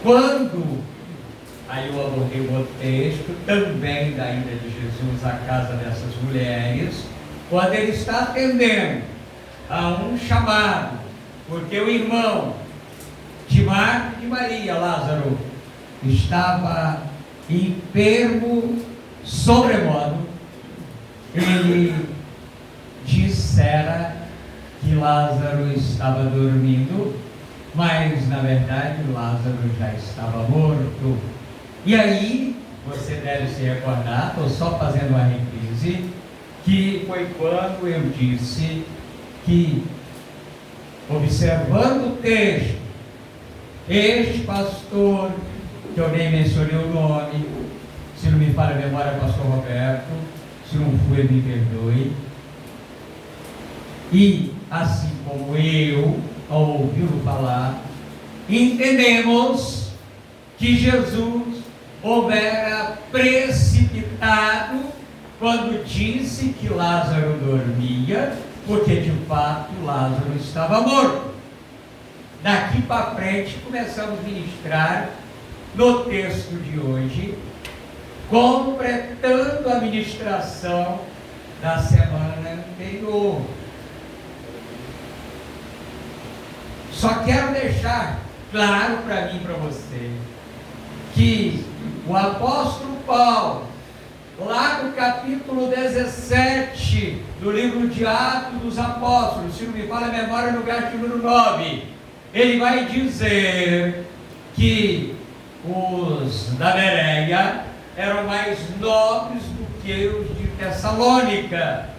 Quando, aí eu abordei o outro texto, também da ida de Jesus à casa dessas mulheres, quando ele está atendendo a um chamado, porque o irmão de Marta e de Maria, Lázaro, estava enfermo sobremodo, ele dissera que Lázaro estava dormindo, mas na verdade Lázaro já estava morto. E aí, você deve se recordar, estou só fazendo uma reprise, que foi quando eu disse que, observando o texto, este pastor, que eu nem mencionei o nome, se não me falha a memória, pastor Roberto, se não foi, me perdoe, e assim como eu, ao ouvi-lo falar, entendemos que Jesus houvera precipitado quando disse que Lázaro dormia, porque de fato Lázaro estava morto. Daqui para frente começamos a ministrar no texto de hoje, completando a ministração da semana anterior. Só quero deixar claro para mim e para você que o apóstolo Paulo, lá no capítulo 17 do livro de Atos dos Apóstolos, se não me falha a memória, no verso número 9, ele vai dizer que os da Bereia eram mais nobres do que os de Tessalônica.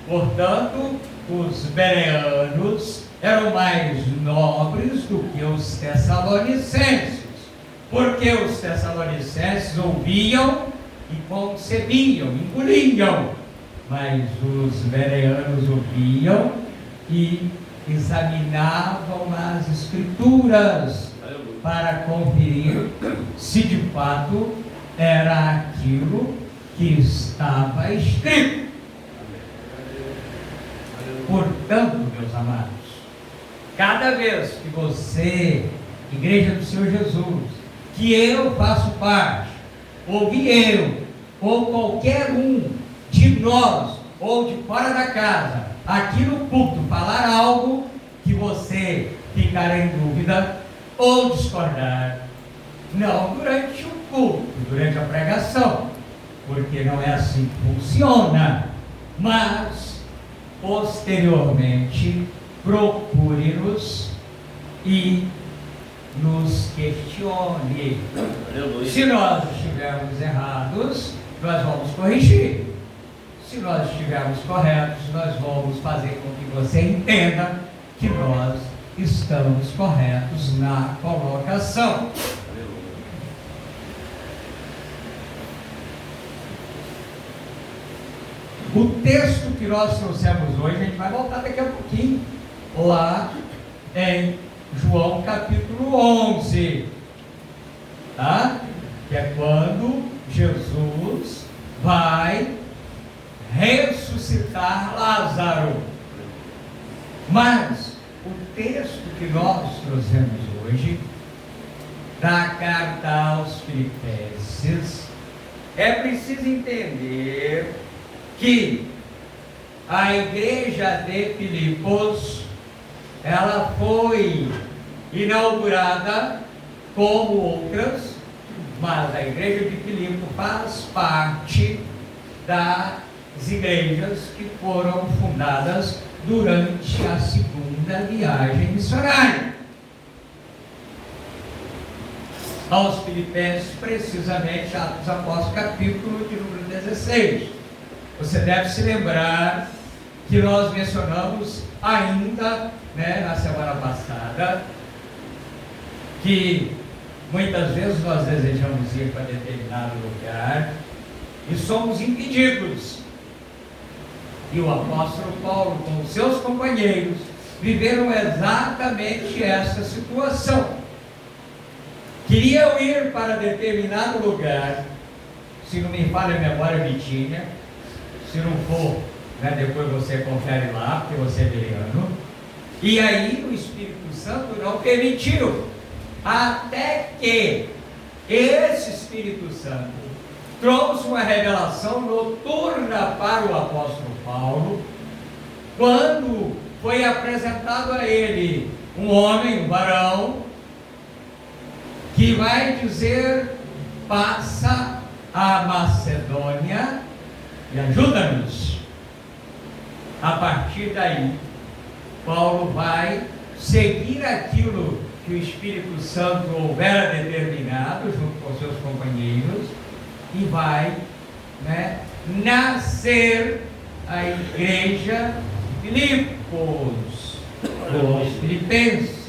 Portanto, os bereanos eram mais nobres do que os tessalonicenses, porque os tessalonicenses ouviam e concebiam, engoliam, mas os bereanos ouviam e examinavam as escrituras para conferir se de fato era aquilo que estava escrito. Portanto, meus amados, cada vez que você, Igreja do Senhor Jesus, que eu faço parte, ou que eu, ou qualquer um de nós, ou de fora da casa, aqui no culto, falar algo que você ficar em dúvida ou discordar, não durante o culto, durante a pregação, porque não é assim que funciona, mas posteriormente procure-nos e nos questione. Se nós estivermos errados, nós vamos corrigir. Se nós estivermos corretos, nós vamos fazer com que você entenda que nós estamos corretos na colocação. O texto que nós trouxemos hoje, a gente vai voltar daqui a pouquinho, lá em João capítulo 11, tá? Que é quando Jesus vai ressuscitar Lázaro. Mas o texto que nós trouxemos hoje, da carta aos Filipenses, é preciso entender que a igreja de Filipos, ela foi inaugurada como outras, mas a igreja de Filipe faz parte das igrejas que foram fundadas durante a segunda viagem missionária. Aos Filipenses, precisamente, Atos dos Apóstolos, capítulo de número 16. Você deve se lembrar que nós mencionamos ainda, na semana passada, que muitas vezes nós desejamos ir para determinado lugar e somos impedidos. E o apóstolo Paulo, com os seus companheiros, viveram exatamente essa situação. Queriam ir para determinado lugar, se não me falha a memória, Vitinha, se não for, depois você confere lá, porque você é bereano. E aí o Espírito Santo não permitiu, até que esse Espírito Santo trouxe uma revelação noturna para o apóstolo Paulo, quando foi apresentado a ele um homem, um varão, que vai dizer: passa a Macedônia e ajuda-nos. A partir daí, Paulo vai seguir aquilo que o Espírito Santo houvera determinado, junto com seus companheiros, e vai, nascer a igreja de Filipos, os filipenses.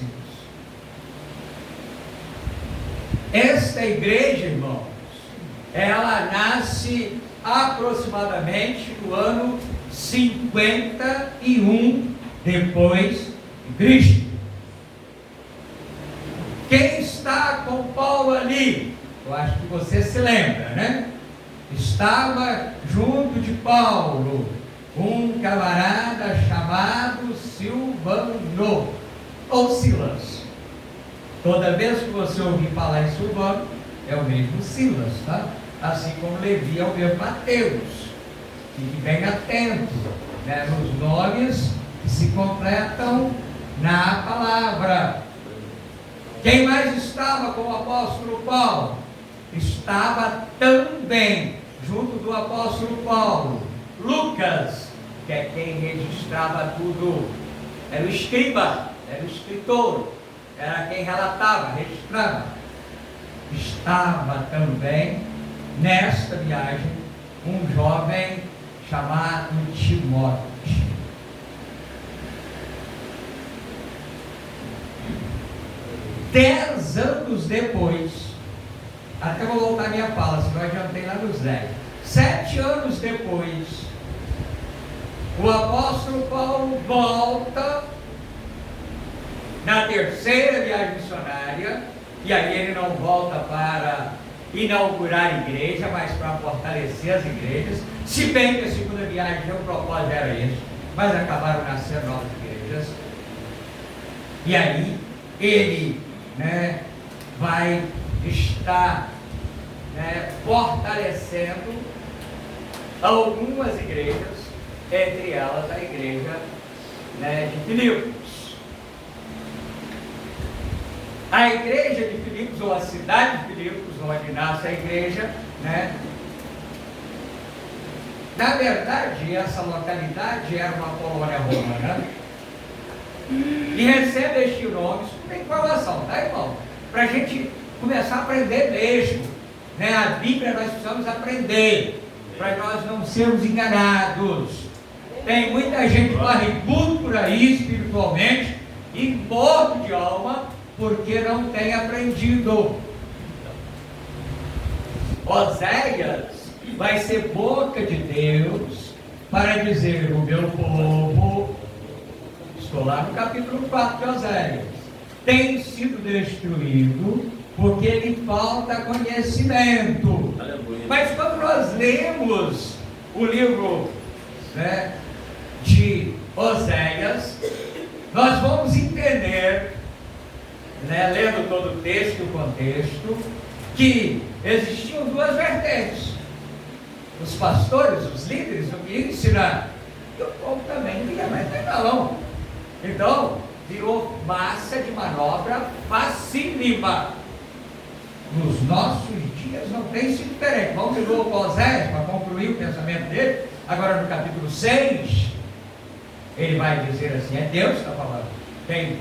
Esta igreja, irmãos, ela nasce aproximadamente no ano 51 depois de Cristo. Quem está com Paulo ali? Eu acho que você se lembra, né? Estava junto de Paulo um camarada chamado Silvano, ou Silas. Toda vez que você ouvir falar em Silvano, é o mesmo Silas, tá? Assim como Levi é o mesmo Mateus. Fique bem atento, nos nomes que se completam na palavra. Quem mais estava com o apóstolo Paulo? Estava também, junto do apóstolo Paulo, Lucas, que é quem registrava tudo, era o escriba, era o escritor, era quem relatava, registrava. Estava também nesta viagem um jovem chamado Timóteo. 10 anos depois, até vou voltar a minha fala, senão eu adiantei lá nos 10. 7 anos depois, o apóstolo Paulo volta na terceira viagem missionária, e aí ele não volta para inaugurar igreja, mas para fortalecer as igrejas, se bem que a segunda viagem, o propósito era esse, mas acabaram nascendo novas igrejas. E aí ele vai estar fortalecendo algumas igrejas, entre elas a igreja de Filipos. A igreja de Filipos, ou a cidade de Filipos, onde nasce a igreja, na verdade, essa localidade era uma colônia romana, e recebe este nome, isso não tem informação, tá, irmão? Para a gente começar a aprender mesmo, a Bíblia nós precisamos aprender, para nós não sermos enganados. Tem muita gente barrigudo por aí, espiritualmente, e morto de alma, porque não tem aprendido. Oséias vai ser boca de Deus para dizer: o meu povo, estou lá no capítulo 4 de Oséias, tem sido destruído porque lhe falta conhecimento. Mas quando nós lemos o livro de Oséias, nós vamos entender, lendo todo o texto e o contexto, que existiam duas vertentes. Os pastores, os líderes não queriam ensinar, e o povo também não ia mais treinar, não. Então, virou massa de manobra facílima. Nos nossos dias não tem sido diferente. Vamos de novo para Oséias, para concluir o pensamento dele. Agora no capítulo 6, ele vai dizer assim: é Deus que está falando. Tem,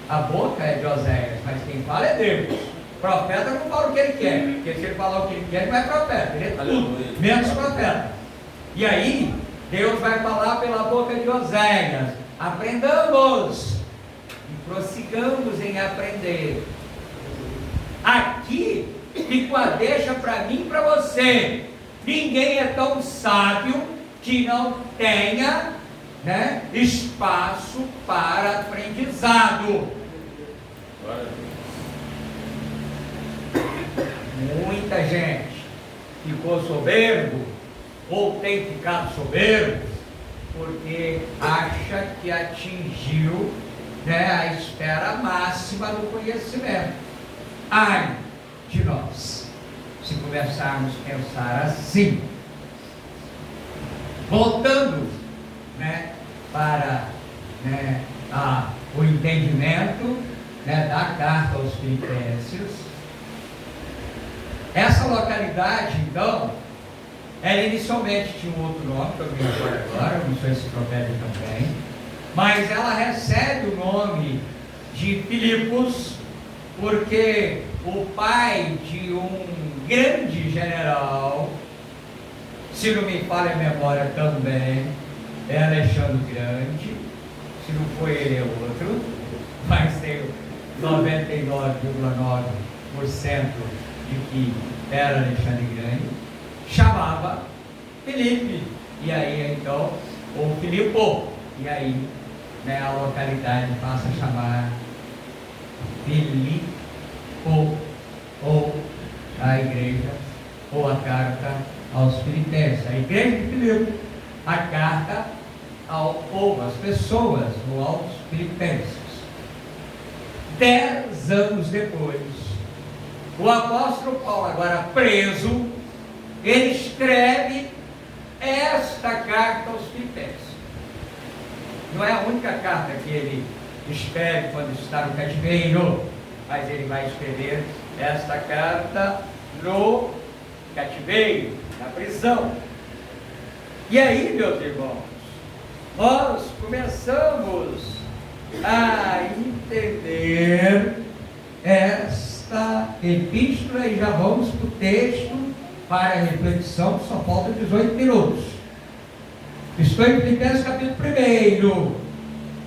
a boca é de Oséias, mas quem fala é Deus. O profeta não fala o que ele quer, porque se ele falar o que ele quer, ele não é profeta, ele é tudo, menos profeta. E aí, Deus vai falar pela boca de Oséias: aprendamos e prossigamos em aprender. Aqui fica a deixa para mim e para você. Ninguém é tão sábio que não tenha espaço para aprendizado. Muita gente ficou soberbo, ou tem ficado soberbo, porque acha que atingiu a esfera máxima do conhecimento. Ai de nós, se começarmos a pensar assim. Voltando, né, para, né, o entendimento, né, da carta aos Filipenses. Essa localidade, então, ela inicialmente tinha um outro nome, que eu me recordo agora, não sei se profere também, mas ela recebe o nome de Filipos, porque o pai de um grande general, se não me falha a memória também, é Alexandre Grande. Se não foi ele, é outro, mas tem 99,9% de que era Alexandre Grande, chamava Filipe, e aí então, ou Filipo, e aí, né, a localidade passa a chamar Filipo, ou a igreja, ou a carta aos Filipenses, a igreja de Filipe, a carta ao povo, às pessoas, ou aos Filipenses. 10 anos depois, o apóstolo Paulo, agora preso, ele escreve esta carta aos Filipenses. Não é a única carta que ele escreve quando está no cativeiro, mas ele vai escrever esta carta no cativeiro, na prisão. E aí, meus irmãos, nós começamos a entender esta epístola e já vamos para o texto para a reflexão, só falta 18 minutos. Estou em Filipenses capítulo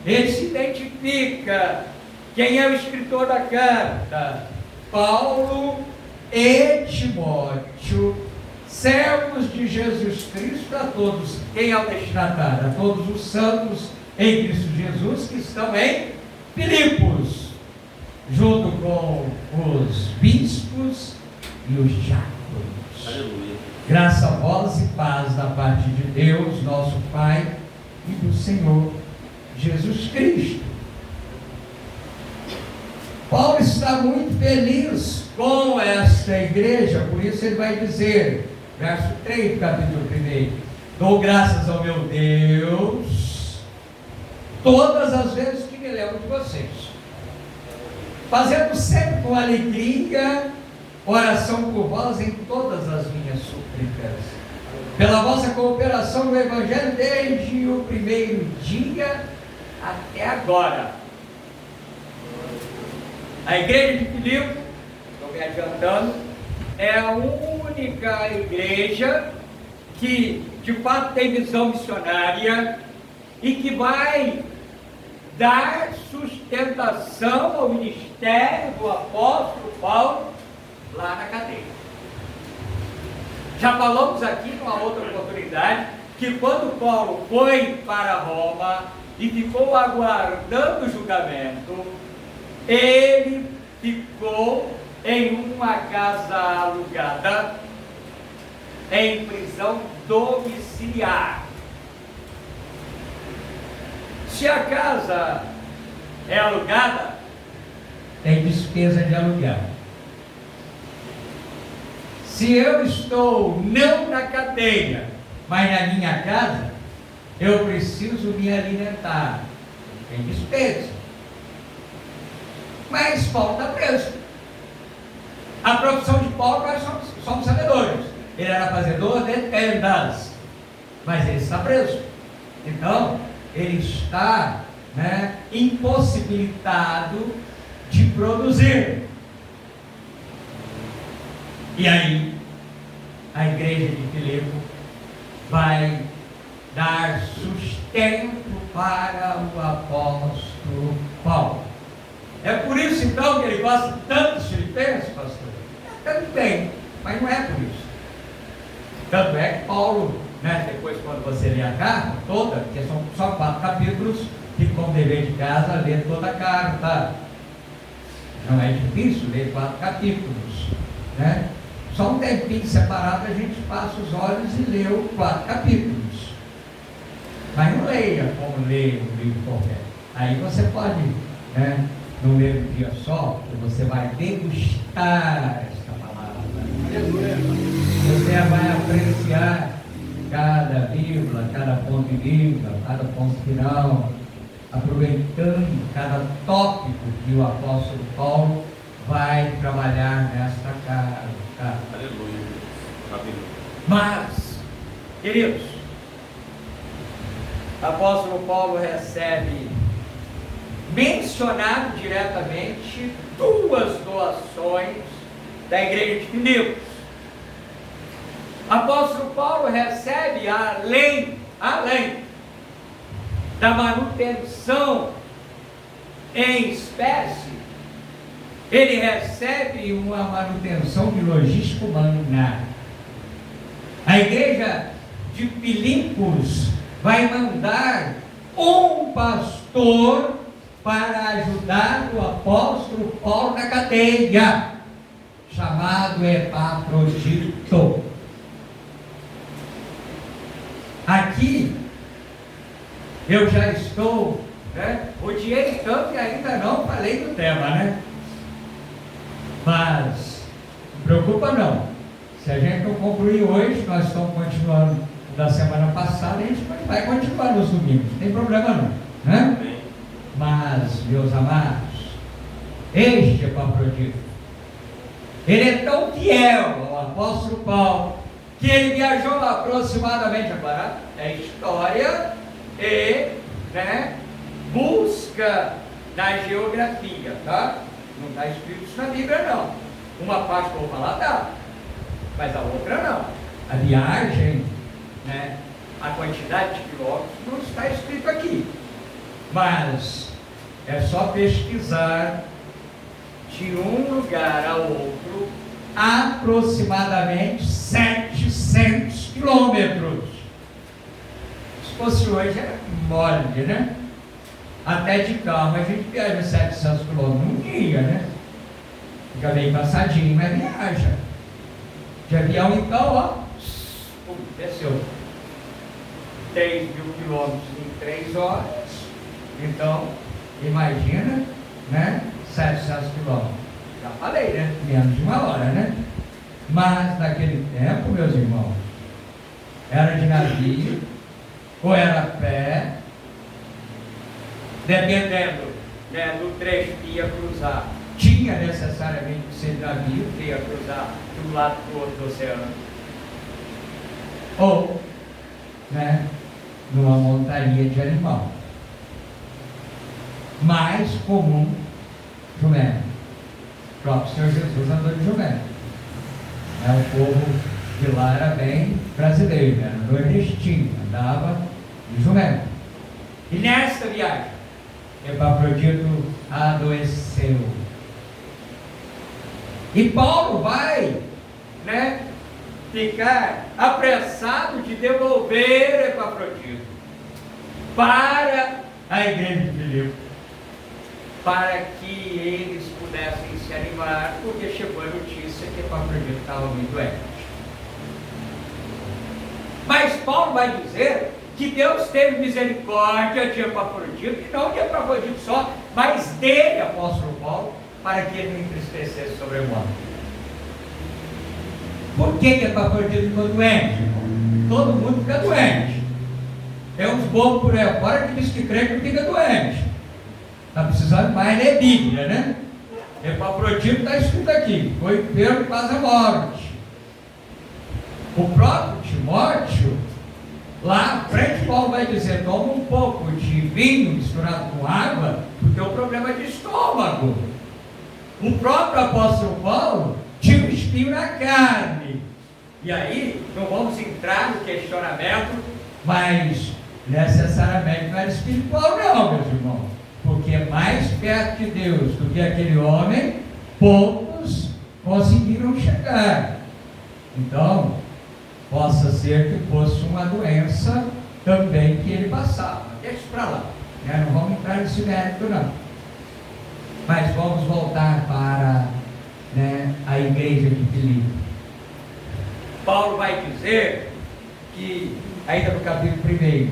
1. Ele se identifica. Quem é o escritor da carta? Paulo e Timóteo, servos de Jesus Cristo, a todos. Quem é o destinatário? A todos os santos em Cristo Jesus que estão em Filipos, junto com os bispos e os diáconos. Aleluia. Graça a vós e paz da parte de Deus, nosso Pai, e do Senhor Jesus Cristo. Paulo está muito feliz com esta igreja, por isso ele vai dizer, verso 3 do capítulo 1: dou graças ao meu Deus todas as vezes que me lembro de vocês, fazendo sempre com alegria oração por vós em todas as minhas súplicas, pela vossa cooperação no Evangelho desde o primeiro dia até agora. A igreja de Filipe, estou me adiantando, é a única igreja que de fato tem visão missionária e que vai dar sustentação ao ministério do apóstolo Paulo lá na cadeia. Já falamos aqui numa outra oportunidade que quando Paulo foi para Roma e ficou aguardando o julgamento, ele ficou em uma casa alugada, em prisão domiciliar. Se a casa é alugada, tem despesa de aluguel. Se eu estou não na cadeia, mas na minha casa, eu preciso me alimentar. Tem despesa. Mas Paulo está preso. A profissão de Paulo, nós somos sabedores. Ele era fazedor de tendas, mas ele está preso. Então, ele está, né, impossibilitado de produzir. E aí, a igreja de Filipe vai dar sustento para o apóstolo Paulo. É por isso então que ele gosta tanto dos filipenses, pastor? Também, mas não é por isso. Tanto é que Paulo, né, depois quando você lê a carta toda, porque são só 4 capítulos, fica com o dever de casa ler toda a carta. Não é difícil ler 4 capítulos, né? Só um tempinho separado a gente passa os olhos e lê os 4 capítulos. Mas não leia como lê um livro qualquer. Aí você pode, né, no mesmo dia só, que você vai degustar esta palavra. Você vai apreciar cada vírgula, cada ponto de vírgula, cada ponto final, aproveitando cada tópico que o apóstolo Paulo vai trabalhar nesta carta. Aleluia. Mas, queridos, o apóstolo Paulo recebe, mencionado diretamente, duas doações da igreja de Filipos. O apóstolo Paulo recebe, além da manutenção em espécie, ele recebe uma manutenção de logística humana. A igreja de Filipos vai mandar um pastor para ajudar o apóstolo Paulo na cadeia, chamado Epafrodito. Aqui eu já estou, odiei tanto e ainda não falei do tema, mas não preocupa não, se a gente não concluir hoje, nós estamos continuando da semana passada, a gente vai continuar nos domingos, não tem problema não, Mas, meus amados, este Epafrodito, ele é tão fiel ao apóstolo Paulo, que ele viajou aproximadamente, agora é história e busca na geografia, tá? Não está escrito isso na Bíblia não. Uma parte que eu vou falar dá, mas a outra não. A viagem, a quantidade de quilômetros não está escrito aqui, mas é só pesquisar de um lugar ao outro aproximadamente 700 quilômetros. Se fosse hoje era mole, Até de carro a gente viaja 700 quilômetros num dia, Fica bem passadinho, mas viaja. De avião então, desceu 3.000 quilômetros em 3 horas. Então, imagina, 700 quilômetros. Já falei, menos de 1 hora, Mas naquele tempo, meus irmãos, era de navio, ou era a pé, dependendo do trecho que ia cruzar. Tinha necessariamente que ser navio que ia cruzar de um lado para o outro do oceano. Ou, numa montaria de animal. Mais comum, jumento. O próprio Senhor Jesus andou de jumento. O povo de lá era bem brasileiro, era nordestino, andava de jumento. E nesta viagem, Epafrodito adoeceu. E Paulo vai, ficar apressado de devolver Epafrodito para a igreja de Filipos, para que eles pudessem se animar, porque chegou a notícia que Epafrodito estava muito doente. Mas Paulo vai dizer que Deus teve misericórdia de Epafrodito, e não de Epafrodito só, mas dele, apóstolo Paulo, para que ele não entristecesse sobre o mundo. Por que Epafrodito ficou doente? Todo mundo fica doente. Tem uns bobos por aí fora que diz que crente não fica doente. Está precisando mais ler Bíblia, Epafrodito está escrito aqui, foi enfermo quase a morte. O próprio Timóteo, lá à frente, Paulo vai dizer: toma um pouco de vinho misturado com água, porque é um problema de estômago. O próprio apóstolo Paulo tinha um espinho na carne. E aí, não vamos entrar no questionamento, mas necessariamente não era espiritual não, meus irmãos, porque mais perto de Deus do que aquele homem, poucos conseguiram chegar. Então, possa ser que fosse uma doença também que ele passava. Deixa para lá, não vamos entrar nesse mérito não. Mas vamos voltar para a igreja de Filipos. Paulo vai dizer que, ainda no capítulo 1,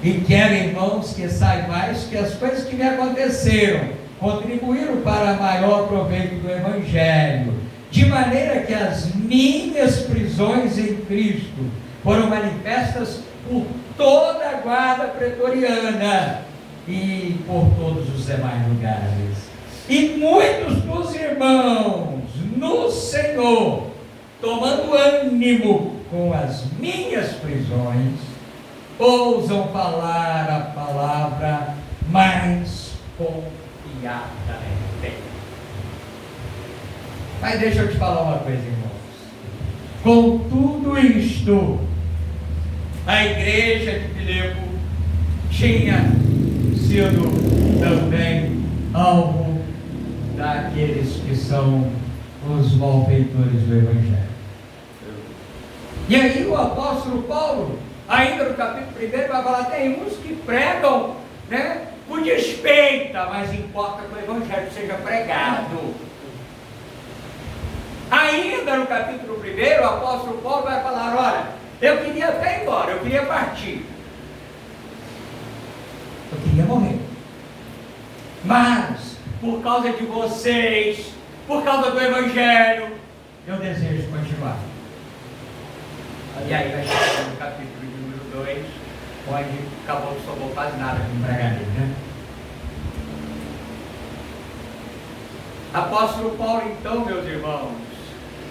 e quero, irmãos, que saibais que as coisas que me aconteceram contribuíram para maior proveito do Evangelho, de maneira que as minhas prisões em Cristo foram manifestas por toda a guarda pretoriana e por todos os demais lugares. E muitos dos irmãos no Senhor, tomando ânimo com as minhas prisões, ousam falar a palavra mais confiadamente. Mas deixa eu te falar uma coisa, irmãos. Com tudo isto, a igreja de Filipe tinha sido também alvo daqueles que são os malfeitores do Evangelho. E aí o apóstolo Paulo, ainda no capítulo 1, vai falar: tem uns que pregam, né, por despeita, mas importa que o Evangelho seja pregado. Ainda no capítulo 1, o apóstolo Paulo vai falar: olha, eu queria até ir embora, eu queria partir, eu queria morrer, mas por causa de vocês, por causa do Evangelho, eu desejo continuar. E aí vai chegar no capítulo número 2, onde acabou que sobrou quase nada com pregaria, né? Apóstolo Paulo, então, meus irmãos,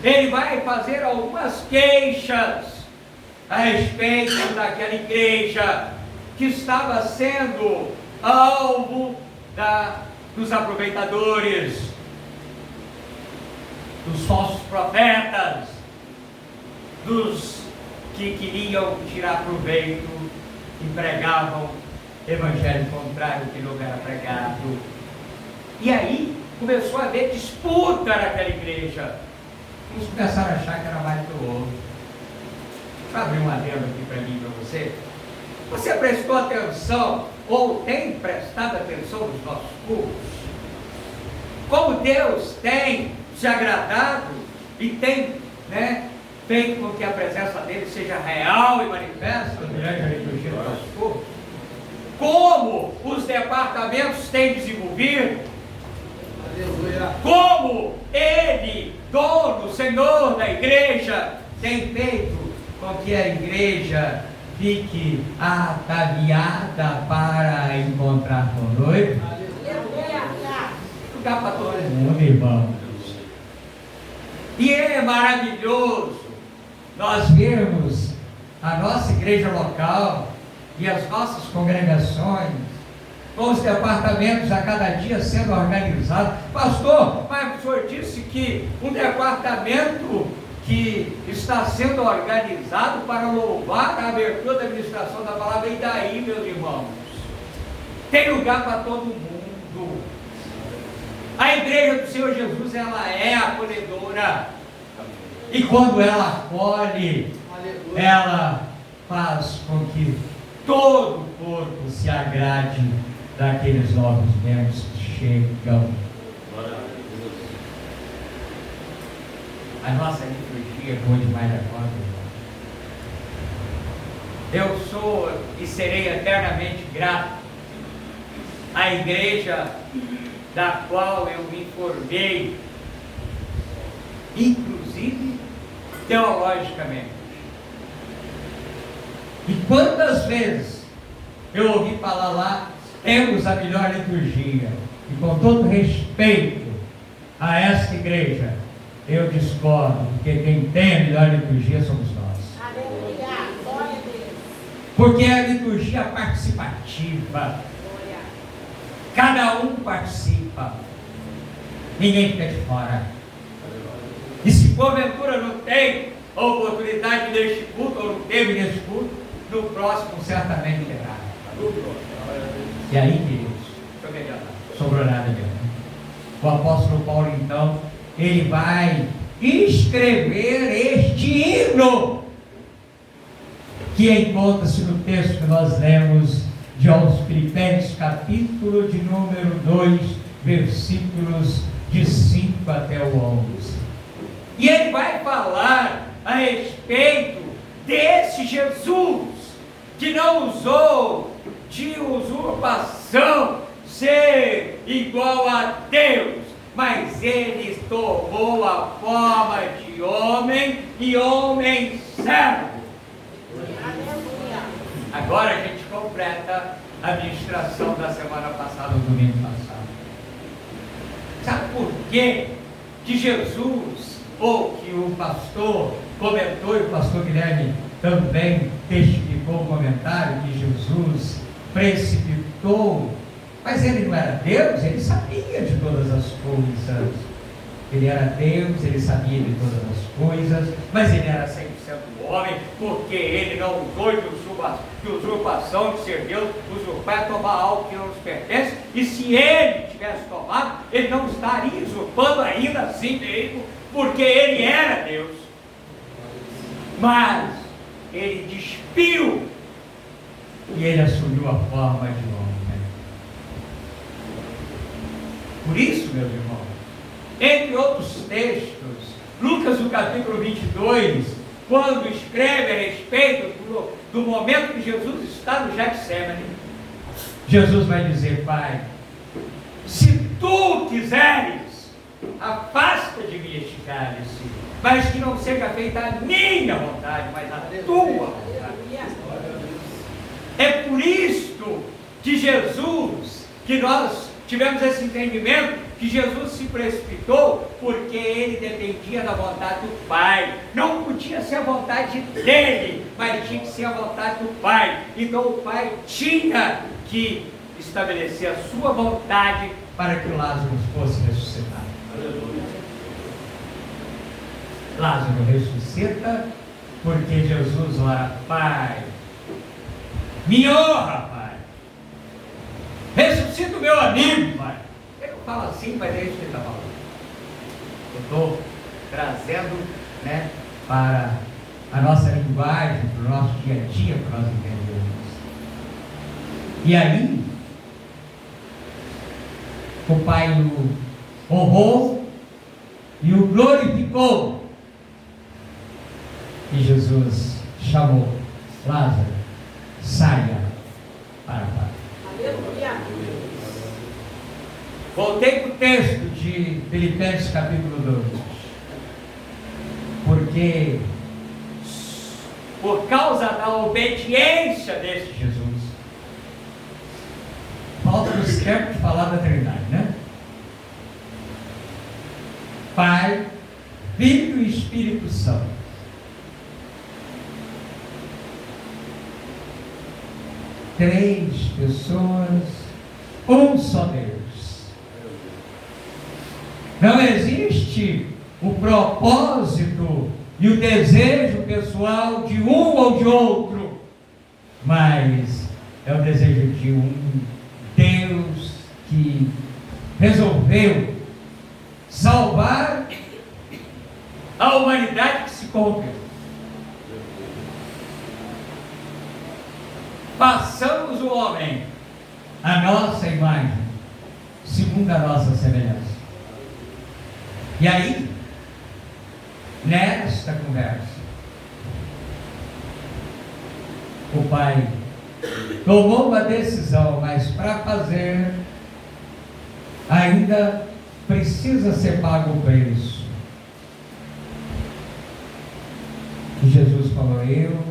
ele vai fazer algumas queixas a respeito daquela igreja que estava sendo alvo dos aproveitadores, dos falsos profetas, dos que queriam tirar proveito e pregavam evangelho contrário que não era pregado. E aí começou a haver disputa naquela igreja. Eles começaram a achar que era mais do outro. Deixa eu abrir um adendo aqui para mim e para você. Você prestou atenção ou tem prestado atenção nos nossos cultos? Como Deus tem se agradado e tem, né, feito com que a presença dele seja real e manifesta durante a liturgia dos nossos cultos? Como os departamentos têm desenvolvido? Aleluia. Como ele, dono, senhor da igreja, tem feito com que a igreja fique ataviada para encontrar com o noivo? Lugar para todo mundo, irmãos. E é maravilhoso nós vermos a nossa igreja local e as nossas congregações com os departamentos a cada dia sendo organizados. Pastor, mas o senhor disse que um departamento que está sendo organizado para louvar a abertura da administração da palavra, e daí, meus irmãos? Tem lugar para todo mundo. A igreja do Senhor Jesus, ela é acolhedora, e quando ela acolhe, ela faz com que todo o corpo se agrade daqueles novos membros que chegam. A nossa liturgia é boa demais da conta, irmão. Eu sou e serei eternamente grato à igreja da qual eu me formei, inclusive teologicamente. E quantas vezes eu ouvi falar lá: temos a melhor liturgia, e com todo respeito a esta igreja, eu discordo, porque quem tem a melhor liturgia somos nós. Aleluia, glória a Deus. Porque é a liturgia participativa. Cada um participa, ninguém fica de fora. E se porventura não tem a oportunidade neste culto, ou não teve neste culto, no próximo certamente terá. E aí, queridos, sobrou nada de mim. O apóstolo Paulo, então, ele vai escrever este hino, que encontra-se no texto que nós lemos de aos Filipenses, capítulo de número 2, versículos de 5 até o 11. E ele vai falar a respeito desse Jesus, que não usou de usurpação ser igual a Deus, mas ele tomou a forma de homem e homem servo. Agora a gente completa a ministração da semana passada, do domingo passado. Sabe por quê que Jesus, ou que o pastor comentou, e o pastor Guilherme também testificou o comentário, que Jesus precipitou, mas ele não era Deus, ele sabia de todas as coisas. Ele era Deus, ele sabia de todas as coisas, mas ele era 100% homem, porque ele não usou de usurpação de ser Deus, usurpar é tomar algo que não nos pertence, e se ele tivesse tomado, ele não estaria usurpando ainda assim mesmo, porque ele era Deus. Mas ele despiu e ele assumiu a forma de homem. Por isso, meus irmãos, entre outros textos, Lucas no capítulo 22, quando escreve a respeito do momento que Jesus está no Getsemane, Jesus vai dizer: Pai, se tu quiseres, afasta de mim este cálice, mas que não seja feita a minha vontade, mas a tua vontade. É por isto que Jesus, que nós tivemos esse entendimento, que Jesus se precipitou, porque ele dependia da vontade do Pai. Não podia ser a vontade dele, mas tinha que ser a vontade do Pai. Então o Pai tinha que estabelecer a sua vontade para que Lázaro fosse ressuscitado. Lázaro ressuscita porque Jesus ora: Pai, me honra, Pai, ressuscita o meu amigo, Pai. Ele não fala assim, mas é isso que ele está falando. Eu estou trazendo, para a nossa linguagem, para o nosso dia a dia, para nós entendermos. E aí, o Pai o honrou e o glorificou. E Jesus chamou: Lázaro, saia para fora. Aleluia. Voltei para o texto de Filipenses capítulo 2. Porque por causa da obediência desse Jesus, falta-nos tempo de falar da Trindade, né? Pai, Filho e Espírito Santo. Três pessoas, um só Deus. Não existe o propósito e o desejo pessoal de um ou de outro, mas é o desejo de um Deus que resolveu salvar a humanidade que se corrompeu. Façamos o homem a nossa imagem, segundo a nossa semelhança. E aí, nesta conversa, o Pai tomou uma decisão, mas para fazer, ainda precisa ser pago o preço. E Jesus falou: eu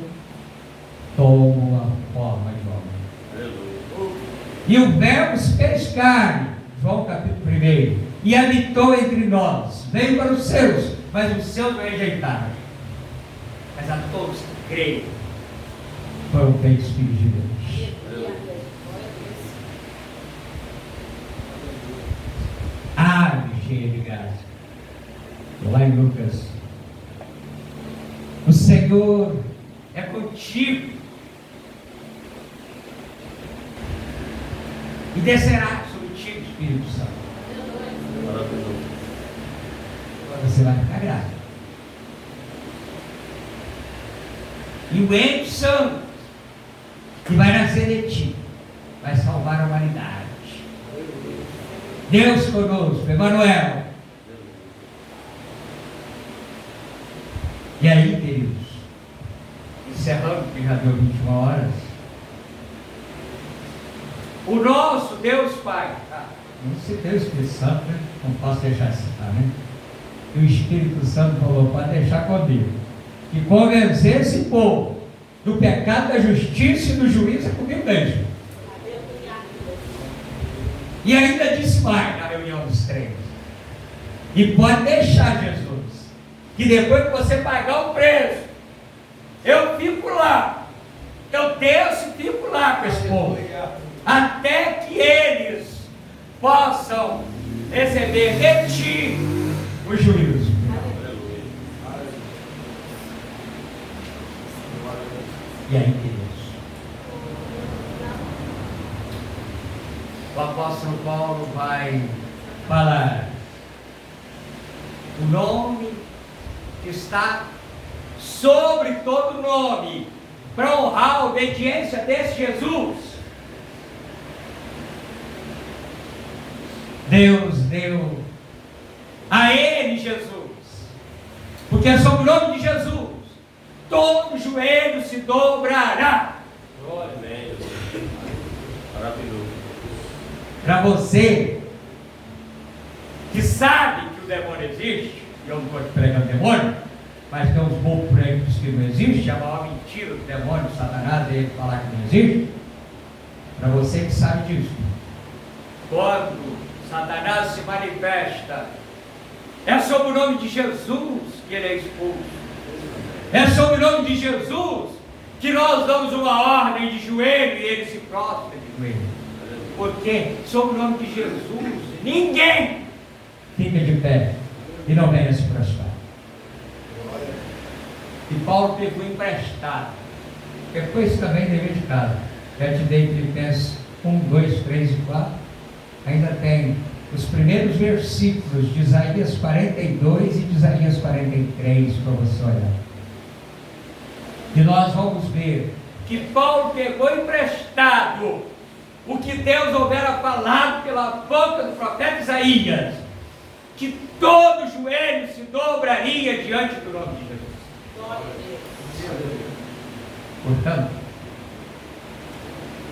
tomo a forma de homem. E o Verbo se fez carne, João capítulo 1, e habitou entre nós. Veio para os seus, mas os seus o rejeitaram. Mas a todos que creem foram feitos filhos de Deus. Ave cheia de graça. Lá em Lucas: o Senhor é contigo, e descerá sobre ti o Espírito Santo. Agora você vai ficar grávida. E o Espírito Santo, que vai nascer de ti, vai salvar a humanidade. Deus conosco, Emmanuel. E aí, queridos, encerrando, que já deu 21 horas, o nosso Deus Pai. Não citei o Espírito Santo, né? Não posso deixar de citar, né? E o Espírito Santo falou, pode deixar comigo, que convencer esse povo do pecado, da justiça e do juízo é comigo mesmo. E ainda disse mais na reunião dos três. E pode deixar, Jesus, que depois que você pagar o preço, eu fico lá, eu desço e fico lá com esse povo, até que eles possam receber de ti o juízo. E aí, queridos, o apóstolo Paulo vai falar o nome que está sobre todo nome, para honrar a obediência desse Jesus. Deus deu a ele Jesus, porque é sobre o nome de Jesus todo joelho se dobrará. Glória a Deus. Maravilhoso. Para você que sabe que o demônio existe, eu não estou pregando demônio, mas tem uns bons por aí que não existe, é a maior mentira do demônio, do Satanás, ele falar que não existe. Para você que sabe disso, quando Satanás se manifesta, é sob o nome de Jesus que ele é expulso. É sob o nome de Jesus que nós damos uma ordem de joelho e ele se prostra de joelho. Porque sob o nome de Jesus ninguém fica de pé e não venha se prostrar. E Paulo pegou emprestado. Depois também dever de casa. Já te dei Filipenses 1, 2, 3 e 4. Ainda tem os primeiros versículos de Isaías 42 e de Isaías 43 para você olhar. E nós vamos ver que Paulo pegou emprestado o que Deus houvera falado pela boca do profeta Isaías, que todo joelho se dobraria diante do nome de Jesus. Portanto,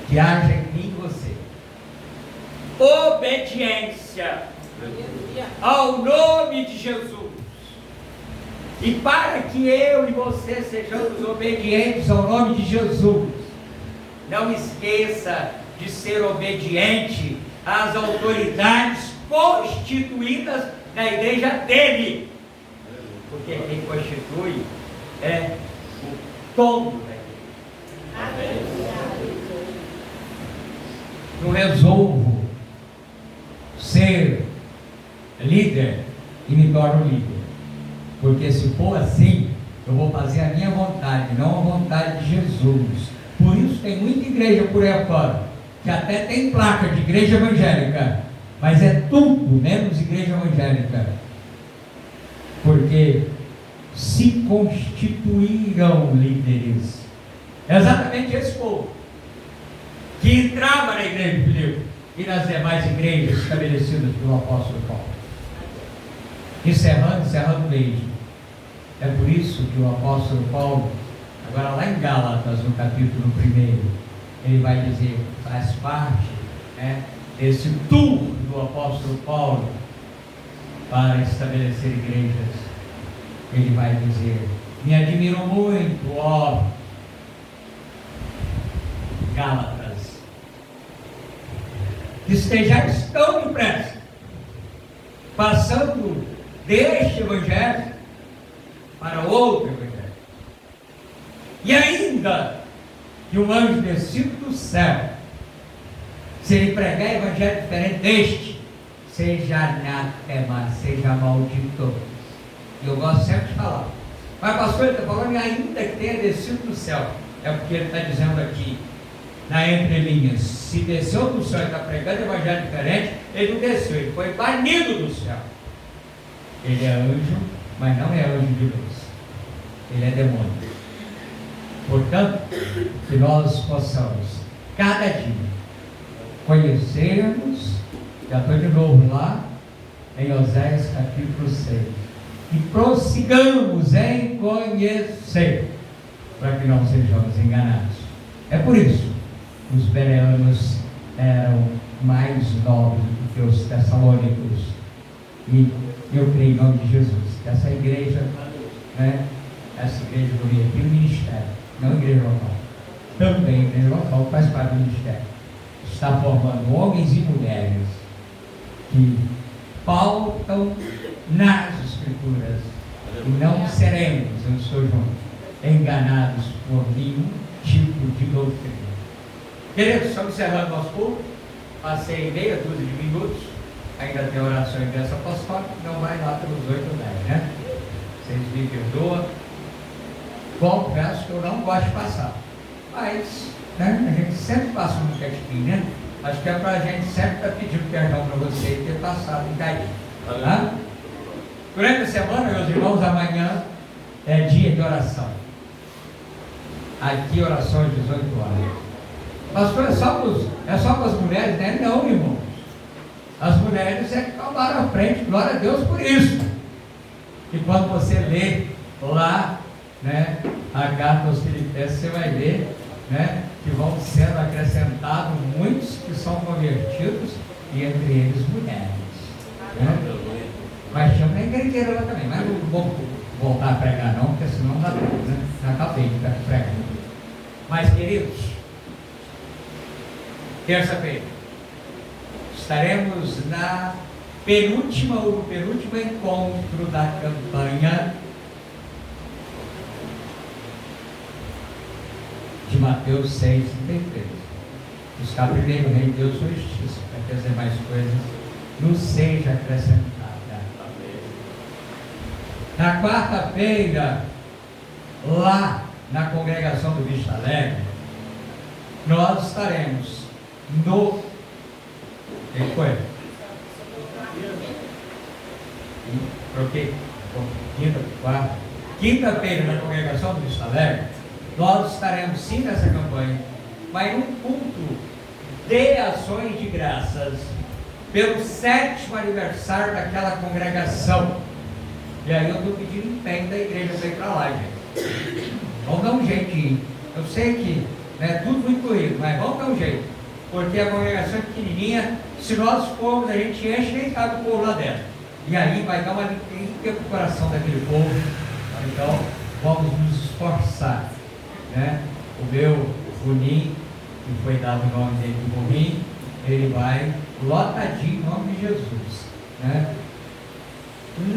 que haja em mim e você obediência ao nome de Jesus. E para que eu e você sejamos obedientes ao nome de Jesus, não esqueça de ser obediente às autoridades constituídas na igreja dele. Porque quem constitui é o todo da igreja. Não resolvo ser líder e me torno líder. Porque se for assim, eu vou fazer a minha vontade, não a vontade de Jesus. Por isso tem muita igreja por aí fora, que até tem placa de igreja evangélica, mas é tudo menos igreja evangélica. Porque se constituíram líderes. É exatamente esse povo que entrava na igreja de Filipe e nas demais igrejas estabelecidas pelo apóstolo Paulo. Encerrando mesmo. É por isso que o apóstolo Paulo, agora lá em Gálatas, no capítulo 1, ele vai dizer, faz parte, né, desse tour do apóstolo Paulo para estabelecer igrejas. Ele vai dizer, me admiro muito, ó Gálatas, que estejais tão depressa, passando deste evangelho para outro evangelho. E ainda que um anjo descido do céu, se ele pregar evangelho diferente deste, seja anátema, seja maldito. E eu gosto sempre de falar. Mas pastor, ele está falando ainda que tenha descido do céu. É porque ele está dizendo aqui, na entrelinha, se desceu do céu e está pregando evangelho diferente, ele não desceu, ele foi banido do céu. Ele é anjo, mas não é anjo de luz. Ele é demônio. Portanto, que nós possamos, cada dia, conhecermos, já estou de novo lá, em Oséias capítulo 6, e prossigamos em conhecer, para que não sejamos enganados. É por isso, os bereanos eram mais nobres do que os tessalônicos. E eu creio em nome de Jesus que essa igreja, né, essa igreja do Rio aqui, o ministério, não a igreja local, também a igreja local faz parte do ministério, está formando homens e mulheres que pautam nas Escrituras, e não seremos, eu estou junto, enganados por nenhum tipo de doutrina. Queridos, estamos encerrando nosso culto. Passei meia dúzia de minutos. Ainda tem oração em bênção apostólica, não vai lá pelos 8 ou 10, né? Vocês me perdoam. Confesso que eu não gosto de passar. Mas, né, a gente sempre passa um bocadinho, né? Acho que é para a gente sempre estar pedindo perdão para você e ter passado um bocadinho. Tá? Durante a semana, meus irmãos, amanhã é dia de oração. Aqui, oração às 18 horas. Pastor, é só para as mulheres, né? Não, irmãos. As mulheres é que tomaram a frente, glória a Deus por isso. E quando você lê lá, né, a carta aos Filipenses, você vai ver, né, que vão sendo acrescentados muitos que são convertidos, e entre eles mulheres. Né? Mas chama na igreja lá também, mas não vou voltar a pregar não, porque senão não dá tempo, né? Já acabei de pregar. Mas, queridos, terça-feira estaremos na penúltimo encontro da campanha de Mateus 6:33. Buscar primeiro o reino de Deus e sua justiça, para que as demais coisas nos seja acrescentada. Na quarta-feira, lá na congregação do Vista Alegre, nós estaremos no... Quem foi? Troquei. Quinta-feira, na congregação do Vista Alegre, nós estaremos sim nessa campanha, mas num culto de ações de graças pelo 7º aniversário daquela congregação. E aí eu estou pedindo empenho da igreja para ir para lá, gente. Vamos dar um jeitinho. Eu sei que é tudo muito corrido, mas vamos dar um jeito. Porque a congregação é pequenininha, se nós formos, a gente enche nem cabe o povo lá dentro. E aí vai dar uma limpeza para o coração daquele povo. Então, vamos nos esforçar. Né? O meu Funim, que foi dado o nome dele de Funim, ele vai lotadinho em nome de Jesus. Né?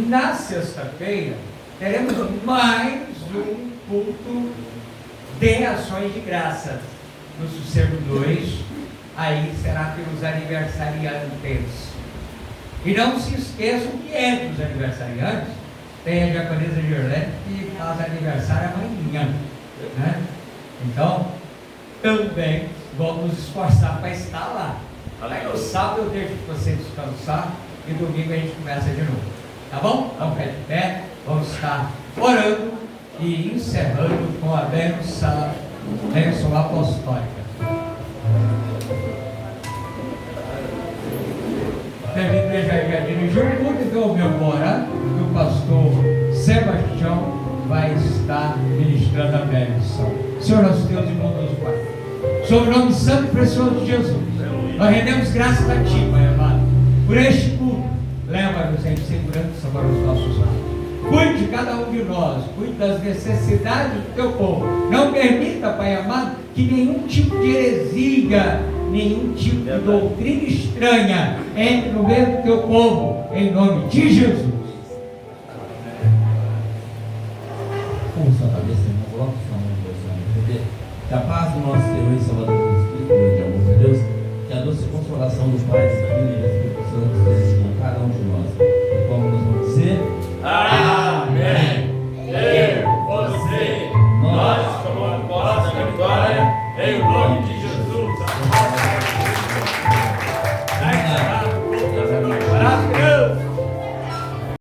Na sexta-feira, teremos mais um culto de ações de graça. No Sossego 2, aí será pelos aniversariantes. E não se esqueçam que entre os aniversariantes, tem a diaconisa Girlete que faz aniversário amanhã. Né? Então, também vamos nos esforçar para estar lá. Aí no sábado eu deixo você descansar e domingo a gente começa de novo. Tá bom? Vamos ficar de pé, vamos estar orando e encerrando com a bênção apostólica. Deve igreja já dirigiu o culto, então eu vou orar que o pastor Sebastião vai estar ministrando a bênção. Senhor, nosso Deus e bondoso Pai, sobre o nome santo e precioso de Jesus, nós rendemos graças a Ti, Pai amado, por este culto. Leva-nos em segurança para os nossos lares. Cuide de cada um de nós, cuide das necessidades do Teu povo. Não permita, Pai amado, que nenhum tipo de heresia, nenhum tipo de doutrina estranha entre no meio do Teu povo, em nome de Jesus. Com sua cabeça, irmão, coloque sua mão no coração. Que a paz do nosso Senhor e Salvador Jesus Cristo, grande amor de Deus, que a doce consolação dos pais e filhos e Espírito Santo esteja com cada um de nós. E como nós vamos dizer? Amém. Eu, você, nós tomamos posse da vitória em nome de Jesus.